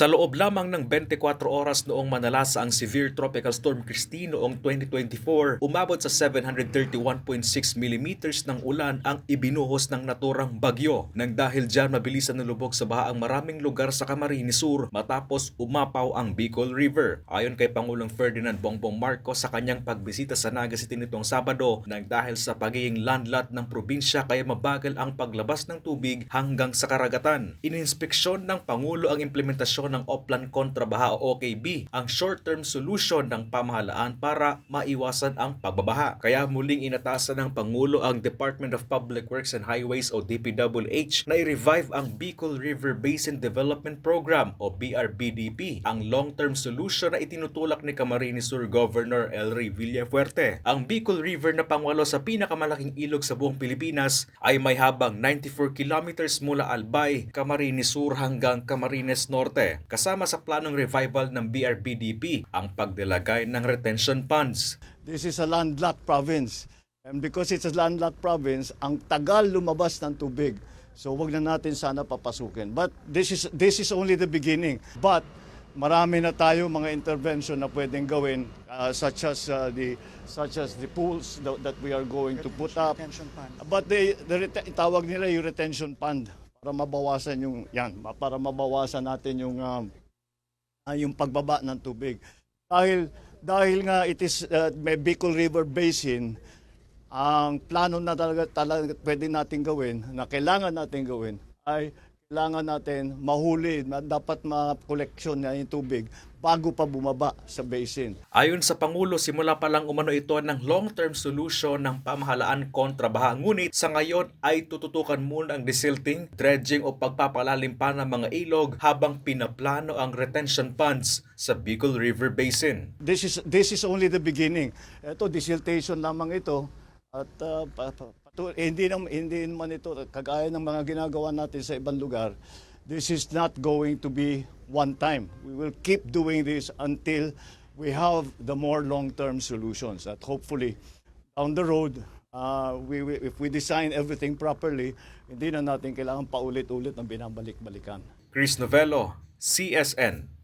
Sa loob lamang ng 24 oras noong manalasa ang severe tropical storm Christine noong 2024, umabot sa 731.6 mm ng ulan ang ibinuhos ng naturang bagyo. Nang dahil dyan mabilis na nalubog sa baha ang maraming lugar sa Camarines Sur matapos umapaw ang Bicol River. Ayon kay Pangulong Ferdinand Bongbong Marcos sa kanyang pagbisita sa Naga City nitong Sabado, nang dahil sa pagiging landlocked ng probinsya kaya mabagal ang paglabas ng tubig hanggang sa karagatan. Ininspeksyon ng Pangulo ang implementasyon ng Oplan Kontrabaha o OKB, ang short-term solution ng pamahalaan para maiwasan ang pagbabaha. Kaya muling inatasan ng Pangulo ang Department of Public Works and Highways o DPWH na i-revive ang Bicol River Basin Development Program o BRBDP, ang long-term solution na itinutulak ni Camarines Sur Governor Elry Villafuerte. Ang Bicol River na pangwalo sa pinakamalaking ilog sa buong Pilipinas ay may habang 94 kilometers mula Albay, Camarines Sur hanggang Camarines Norte. Kasama sa planong revival ng BRBDP ang pagdelagay ng retention funds. This is a landlocked province. And because it's a landlocked province, ang tagal lumabas ng tubig. So wag na natin sana papasukin. But this is only the beginning. But marami na tayo mga intervention na pwedeng gawin such as the pools that we are going to put up. But tawag nila yung retention fund para mabawasan para mabawasan natin yung pagbaba ng tubig. Dahil nga it is may Bicol River Basin, ang plano na talaga pwede natin gawin, na kailangan natin gawin, ay kailangan natin mahuli, dapat ma-koleksyon na yung tubig bago pa bumaba sa basin. Ayon sa Pangulo, simula pa lang umano ito ng long-term solution ng pamahalaan kontra baha. Ngunit sa ngayon ay tututukan muna ang desilting, dredging o pagpapalalim pa ng mga ilog habang pinaplano ang retention funds sa Bicol River Basin. This is only the beginning. Ito, desiltation lamang ito. At hindi naman ito kagaya ng mga ginagawa natin sa ibang lugar. This is not going to be one time. We will keep doing this until we have the more long-term solutions. At hopefully, down the road, if we design everything properly, hindi na natin kailangan paulit-ulit ng binabalik-balikan. Chris Novello, CSN.